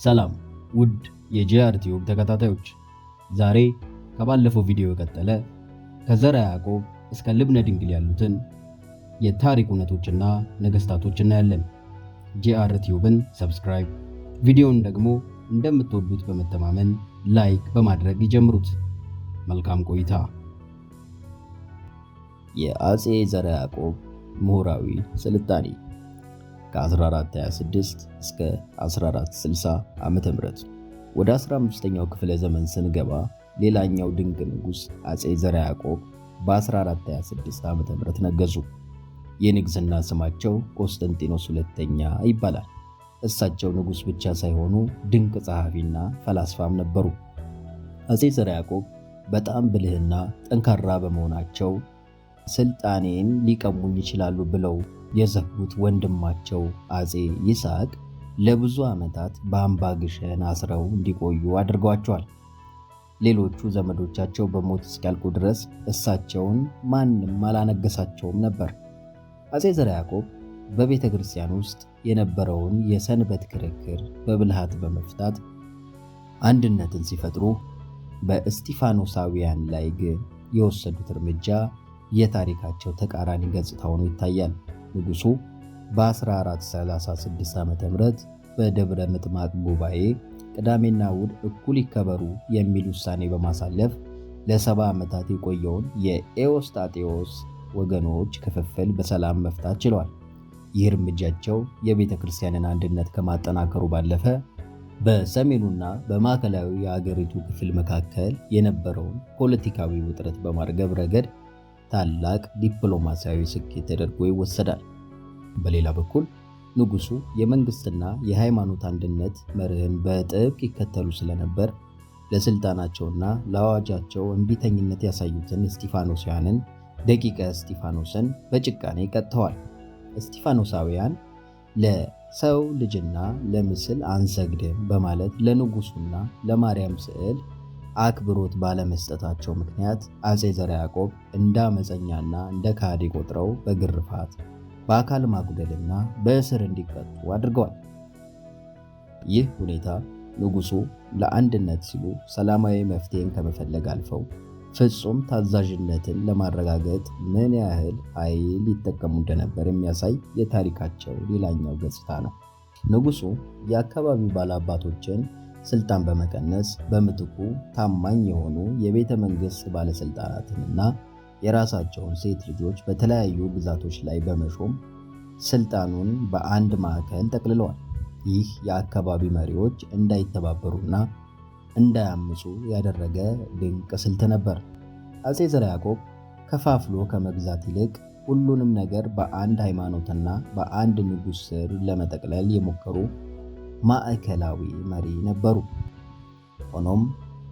ሰላም ውድ የጂአር ቲዩብ ተከታታዮች፣ ዛሬ ከባለፈው ቪዲዮ የቀጠለ ከዘርዓ ያዕቆብ እስከ ልብነ ድንግል ያሉትን የታሪክ እውነቶችና ነገስታቶች እናያለን። ጂአር ቲዩብን ሰብስክራይብ፣ ቪዲዮውን ደግሞ እንደምትወዱት በመተማመን ላይክ በማድረግ ይጀምሩት። መልካም ቆይታ። የአጼ ዘርዓ ያዕቆብ ምሁራዊ ስልጣኔ ከ1426 እስከ 1460 ዓመተ ምህረት ወደ 15ኛው ክፍለ ዘመን ስንገባ ሌላኛው ድንቅ ንጉስ አጼ ዘርዓ ያዕቆብ በ1426 ዓመተ ምህረት ነገሱ። የንግስና ስማቸው ቆስጠንጢኖስ ሁለተኛ ይባላል። እሳቸው ንጉስ ብቻ ሳይሆኑ ድንቅ ጸሐፊና ፈላስፋም ነበሩ። አጼ ዘርዓ ያዕቆብ በጣም ብልህና ጠንካራ በመሆናቸው ስልጣኔን ሊቀሙኝ ይችላሉ ብለው የዘጉት ወንድማቸው አጼ ይስሐቅ ለብዙ ዓመታት በአምባ ግሸን አስረው እንዲቆዩ አድርገዋቸዋል። ሌሎቹ ዘመዶቻቸው በሞት እስኪያልቁ ድረስ እሳቸውን ማንም አላነገሳቸውም ነበር። አጼ ዘርዓ ያዕቆብ በቤተ ክርስቲያን ውስጥ የነበረውን የሰንበት ክርክር በብልሃት በመፍታት አንድነትን ሲፈጥሩ፣ በእስጢፋኖሳውያን ላይ ግን የወሰዱት እርምጃ የታሪካቸው ተቃራኒ ገጽታ ሆኖ ይታያል። ንጉሱ በ1436 ዓ.ም በደብረ ምጥማቅ ጉባኤ ቅዳሜና እሑድ እኩል ይከበሩ የሚል ውሳኔ በማሳለፍ ለ70 ዓመታት የቆየውን የኤዎስጣቴዎስ ወገኖች ክፍፍል በሰላም መፍታት ችለዋል። ይህ እርምጃቸው የቤተ ክርስቲያንን አንድነት ከማጠናከሩ ባለፈ በሰሜኑና በማዕከላዊ የአገሪቱ ክፍል መካከል የነበረውን ፖለቲካዊ ውጥረት በማርገብ ረገድ ታላቅ ዲፕሎማሲያዊ ስኬት ተደርጎ ይወሰዳል። በሌላ በኩል ንጉሱ የመንግስትና የሃይማኖት አንድነት መርህን በጥብቅ ይከተሉ ስለነበር ለስልጣናቸውና ለአዋጃቸው እንቢተኝነት ያሳዩትን እስጢፋኖሳውያንን ደቂቀ እስጢፋኖስን በጭካኔ ቀጥተዋል። እስጢፋኖሳውያን ለሰው ልጅና ለምስል አንሰግድም በማለት ለንጉሱና ለማርያም ስዕል አክብሮት ባለመስጠታቸው ምክንያት አጼ ዘርዓ ያዕቆብ እንደ አመፀኛና እንደ ካህዲ ቆጥረው በግርፋት በአካል ማጉደልና በእስር እንዲቀጡ አድርገዋል። ይህ ሁኔታ ንጉሱ ለአንድነት ሲሉ ሰላማዊ መፍትሄን ከመፈለግ አልፈው ፍጹም ታዛዥነትን ለማረጋገጥ ምን ያህል ኃይል ይጠቀሙ እንደነበር የሚያሳይ የታሪካቸው ሌላኛው ገጽታ ነው። ንጉሱ የአካባቢው ባላባቶችን ስልጣን በመቀነስ በምትኩ ታማኝ የሆኑ የቤተ መንግሥት ባለሥልጣናትንና የራሳቸውን ሴት ልጆች በተለያዩ ግዛቶች ላይ በመሾም ስልጣኑን በአንድ ማዕከል ጠቅልለዋል። ይህ የአካባቢ መሪዎች እንዳይተባበሩና እንዳያምፁ ያደረገ ድንቅ ስልት ነበር። አጼ ዘርዓ ያዕቆብ ከፋፍሎ ከመግዛት ይልቅ ሁሉንም ነገር በአንድ ሃይማኖትና በአንድ ንጉሥ ስር ለመጠቅለል የሞከሩ ማዕከላዊ መሪ ነበሩ። ሆኖም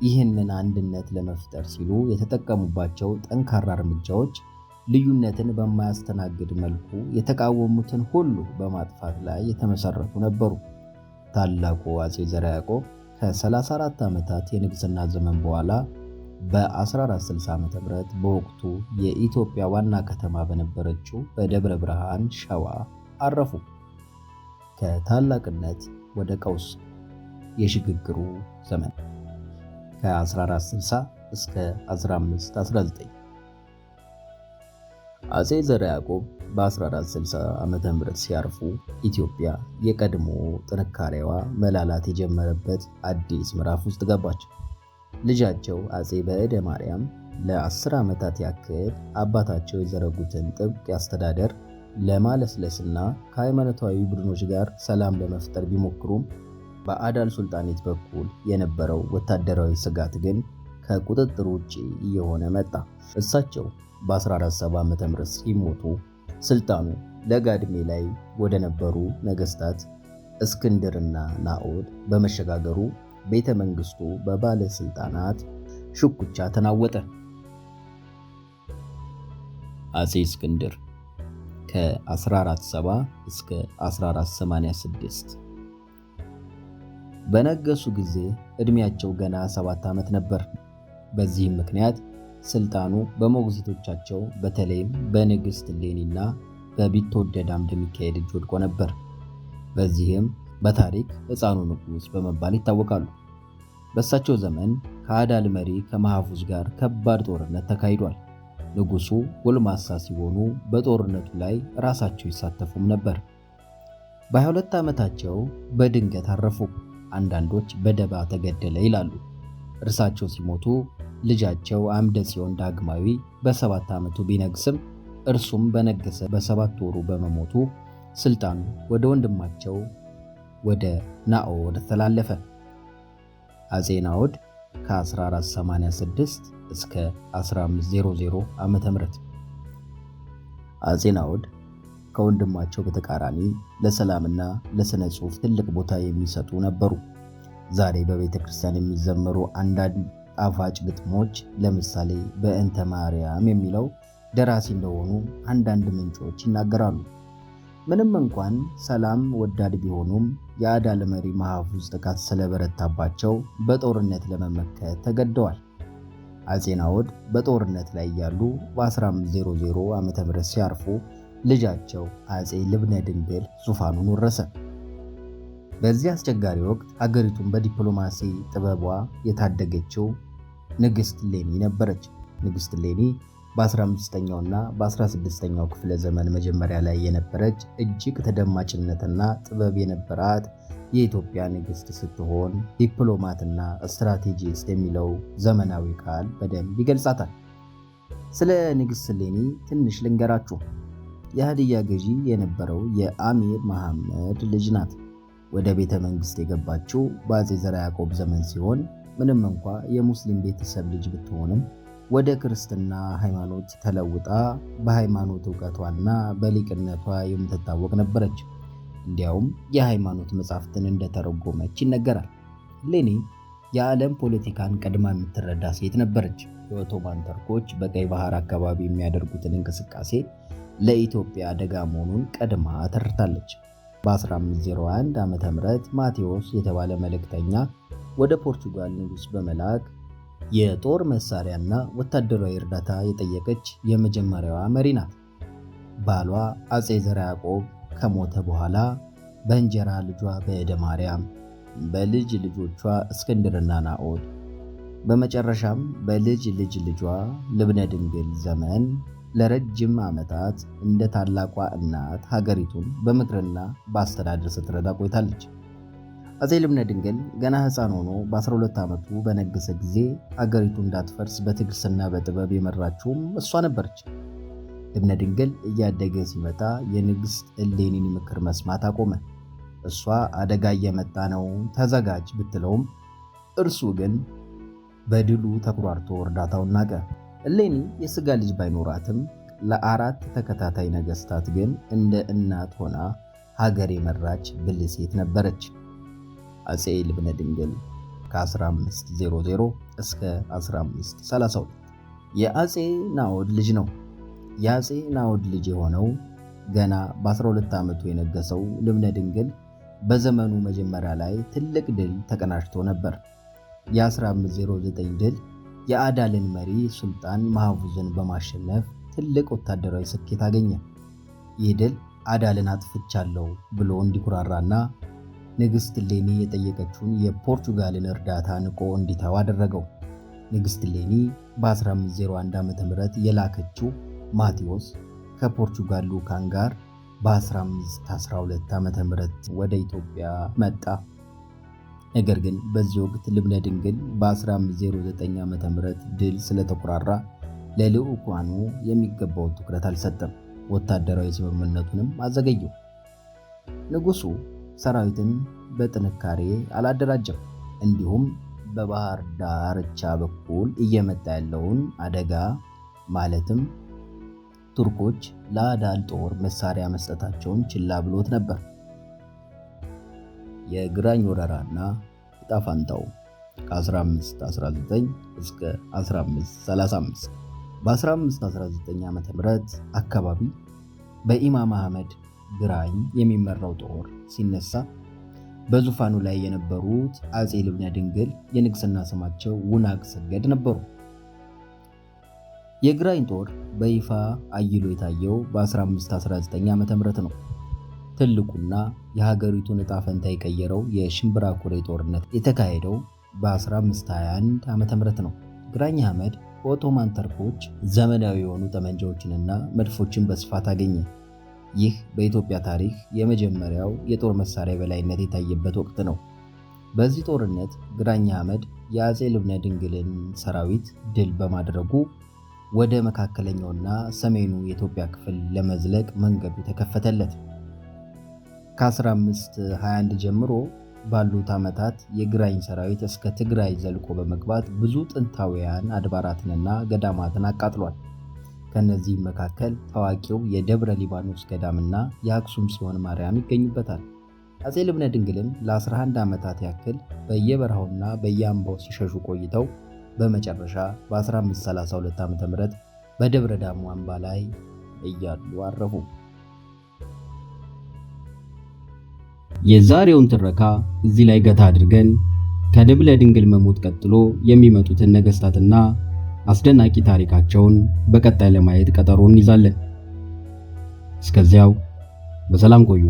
ይህንን አንድነት ለመፍጠር ሲሉ የተጠቀሙባቸው ጠንካራ እርምጃዎች ልዩነትን በማያስተናግድ መልኩ የተቃወሙትን ሁሉ በማጥፋት ላይ የተመሰረቱ ነበሩ። ታላቁ አጼ ዘርዓ ያዕቆብ ከ34 ዓመታት የንግስና ዘመን በኋላ በ1460 ዓ.ም በወቅቱ የኢትዮጵያ ዋና ከተማ በነበረችው በደብረ ብርሃን ሸዋ አረፉ። ከታላቅነት ወደ ቀውስ የሽግግሩ ዘመን ከ1460 እስከ 1519 አጼ ዘርዓ ያዕቆብ በ1460 ዓመተ ምህረት ሲያርፉ ኢትዮጵያ የቀድሞ ጥንካሬዋ መላላት የጀመረበት አዲስ ምዕራፍ ውስጥ ገባች። ልጃቸው አጼ በዕደ ማርያም ለ10 ዓመታት ያክል አባታቸው የዘረጉትን ጥብቅ አስተዳደር ለማለስለስና ከሃይማኖታዊ ቡድኖች ጋር ሰላም ለመፍጠር ቢሞክሩም በአዳል ሱልጣኔት በኩል የነበረው ወታደራዊ ስጋት ግን ከቁጥጥር ውጪ እየሆነ መጣ። እሳቸው በ1470 ዓ.ም ሲሞቱ ስልጣኑ ለጋ ዕድሜ ላይ ወደ ነበሩ ነገስታት እስክንድርና ናኦድ በመሸጋገሩ ቤተ መንግስቱ በባለስልጣናት ሽኩቻ ተናወጠ። አጼ እስክንድር ከ1470 እስከ 1486 በነገሱ ጊዜ ዕድሜያቸው ገና 7 ዓመት ነበር። በዚህም ምክንያት ስልጣኑ በሞግዚቶቻቸው በተለይም በንግሥት እሌኒና በቢትወደድ አምደ ሚካኤል እጅ ወድቆ ነበር። በዚህም በታሪክ ሕፃኑ ንጉሥ በመባል ይታወቃሉ። በእሳቸው ዘመን ከአዳል መሪ ከመሐፉዝ ጋር ከባድ ጦርነት ተካሂዷል። ንጉሡ ጎልማሳ ሲሆኑ በጦርነቱ ላይ ራሳቸው ይሳተፉም ነበር። በ22 ዓመታቸው በድንገት አረፉ። አንዳንዶች በደባ ተገደለ ይላሉ። እርሳቸው ሲሞቱ ልጃቸው አምደ ጽዮን ዳግማዊ በ7 ዓመቱ ቢነግስም እርሱም በነገሰ በ7 ወሩ በመሞቱ ስልጣኑ ወደ ወንድማቸው ወደ ናዖድ ተላለፈ። አጼ ናዖድ ከ1486 እስከ 1500 ዓመተ ምህረት። አጼ ናዖድ ከወንድማቸው በተቃራኒ ለሰላምና ለሥነ ጽሑፍ ትልቅ ቦታ የሚሰጡ ነበሩ። ዛሬ በቤተ ክርስቲያን የሚዘመሩ አንዳንድ ጣፋጭ ግጥሞች ለምሳሌ በእንተ ማርያም የሚለው ደራሲ እንደሆኑ አንዳንድ ምንጮች ይናገራሉ። ምንም እንኳን ሰላም ወዳድ ቢሆኑም የአዳል መሪ መሐፉዝ ጥቃት ስለበረታባቸው በጦርነት ለመመከት ተገደዋል። አጼ ናዖድ በጦርነት ላይ ያሉ በ1500 ዓመተ ምህረት ሲያርፉ ልጃቸው አጼ ልብነ ድንግል ዙፋኑን ወረሰ። በዚህ አስቸጋሪ ወቅት ሀገሪቱን በዲፕሎማሲ ጥበቧ የታደገችው ንግሥት እሌኒ ነበረች። ንግሥት እሌኒ በ15ኛውና በ16ኛው ክፍለ ዘመን መጀመሪያ ላይ የነበረች እጅግ ተደማጭነትና ጥበብ የነበራት የኢትዮጵያ ንግሥት ስትሆን ዲፕሎማትና ስትራቴጂስት የሚለው ዘመናዊ ቃል በደንብ ይገልጻታል። ስለ ንግሥት እሌኒ ትንሽ ልንገራችሁ። የሃዲያ ገዢ የነበረው የአሚር መሐመድ ልጅ ናት። ወደ ቤተ መንግሥት የገባችው በአጼ ዘርዓ ያዕቆብ ዘመን ሲሆን ምንም እንኳ የሙስሊም ቤተሰብ ልጅ ብትሆንም ወደ ክርስትና ሃይማኖት ተለውጣ በሃይማኖት ዕውቀቷና በሊቅነቷ የምትታወቅ ነበረች። እንዲያውም የሃይማኖት መጻሕፍትን እንደተረጎመች ይነገራል። እሌኒ የዓለም ፖለቲካን ቀድማ የምትረዳ ሴት ነበረች። የኦቶማን ተርኮች በቀይ ባህር አካባቢ የሚያደርጉትን እንቅስቃሴ ለኢትዮጵያ አደጋ መሆኑን ቀድማ ተረድታለች። በ1501 ዓመተ ምህረት ማቴዎስ የተባለ መልእክተኛ ወደ ፖርቹጋል ንጉሥ በመላክ የጦር መሳሪያና ወታደራዊ እርዳታ የጠየቀች የመጀመሪያዋ መሪ ናት። ባሏ አጼ ዘርዓ ያዕቆብ ከሞተ በኋላ በእንጀራ ልጇ በዕደ ማርያም፣ በልጅ ልጆቿ እስክንድርና ናዖድ፣ በመጨረሻም በልጅ ልጅ ልጇ ልብነ ድንግል ዘመን ለረጅም ዓመታት እንደ ታላቋ እናት ሀገሪቱን በምክርና በአስተዳደር ስትረዳ ቆይታለች። አጼ ልብነ ድንግል ገና ሕፃን ሆኖ በ12 ዓመቱ በነገሰ ጊዜ ሀገሪቱ እንዳትፈርስ በትዕግስትና በጥበብ የመራችውም እሷ ነበረች። ልብነ ድንግል እያደገ ሲመጣ የንግሥት እሌኒን ምክር መስማት አቆመ። እሷ አደጋ እየመጣ ነው ተዘጋጅ ብትለውም እርሱ ግን በድሉ ተኩራርቶ እርዳታውን ናቀ። እሌኒ የሥጋ ልጅ ባይኖራትም ለ4 ተከታታይ ነገሥታት ግን እንደ እናት ሆና ሀገር የመራች ብልህ ሴት ነበረች። አጼ ልብነ ድንግል ከ1500 እስከ 1532 የአጼ ናዖድ ልጅ ነው። የአጼ ናዖድ ልጅ የሆነው ገና በ12 ዓመቱ የነገሰው ልብነ ድንግል በዘመኑ መጀመሪያ ላይ ትልቅ ድል ተቀናጅቶ ነበር። የ1509 ድል የአዳልን መሪ ሱልጣን መሐፉዝን በማሸነፍ ትልቅ ወታደራዊ ስኬት አገኘ። ይህ ድል አዳልን አጥፍቻለሁ ብሎ እንዲኩራራና ንግሥት እሌኒ የጠየቀችውን የፖርቹጋልን እርዳታ ንቆ እንዲተው አደረገው። ንግሥት እሌኒ በ1501 ዓ.ም የላከችው ማቴዎስ ከፖርቹጋል ልዑካን ጋር በ1512 ዓ.ም ወደ ኢትዮጵያ መጣ። ነገር ግን በዚህ ወቅት ልብነ ድንግል በ1509 ዓ.ም ድል ስለተኩራራ ለልዑካኑ የሚገባውን ትኩረት አልሰጠም። ወታደራዊ ስምምነቱንም አዘገየው። ንጉሡ ሰራዊትን በጥንካሬ አላደራጀም። እንዲሁም በባህር ዳርቻ በኩል እየመጣ ያለውን አደጋ ማለትም ቱርኮች ለአዳል ጦር መሳሪያ መስጠታቸውን ችላ ብሎት ነበር። የግራኝ ወረራና ዕጣ ፈንታው ከ1519 እስከ 1535 በ1519 ዓ.ም አካባቢ በኢማም አህመድ ግራኝ የሚመራው ጦር ሲነሳ በዙፋኑ ላይ የነበሩት አጼ ልብነ ድንግል የንግስና ስማቸው ውናግ ሰገድ ነበሩ። የግራኝ ጦር በይፋ አይሎ የታየው በ1519 ዓ.ም ነው። ትልቁና የሀገሪቱን ዕጣ ፈንታ የቀየረው የሽምብራ ኩሬ ጦርነት የተካሄደው በ1521 ዓመተ ምህረት ነው። ግራኝ አህመድ በኦቶማን ተርኮች ዘመናዊ የሆኑ ጠመንጃዎችንና መድፎችን በስፋት አገኘ። ይህ በኢትዮጵያ ታሪክ የመጀመሪያው የጦር መሳሪያ በላይነት የታየበት ወቅት ነው። በዚህ ጦርነት ግራኝ አህመድ የአፄ ልብነ ድንግልን ሰራዊት ድል በማድረጉ ወደ መካከለኛውና ሰሜኑ የኢትዮጵያ ክፍል ለመዝለቅ መንገዱ ተከፈተለት። ከ1521 ጀምሮ ባሉት ዓመታት የግራኝ ሰራዊት እስከ ትግራይ ዘልቆ በመግባት ብዙ ጥንታውያን አድባራትንና ገዳማትን አቃጥሏል። ከነዚህም መካከል ታዋቂው የደብረ ሊባኖስ ገዳምና የአክሱም ጽዮን ማርያም ይገኙበታል። አፄ ልብነ ድንግልም ለ11 ዓመታት ያክል በየበረሃውና በየአምባው ሲሸሹ ቆይተው በመጨረሻ በ1532 ዓ.ም በደብረ ዳሞ አምባ ላይ እያሉ አረፉ። የዛሬውን ትረካ እዚህ ላይ ገታ አድርገን ከልብነ ድንግል መሞት ቀጥሎ የሚመጡትን ነገስታትና አስደናቂ ታሪካቸውን በቀጣይ ለማየት ቀጠሮ እንይዛለን። እስከዚያው በሰላም ቆዩ።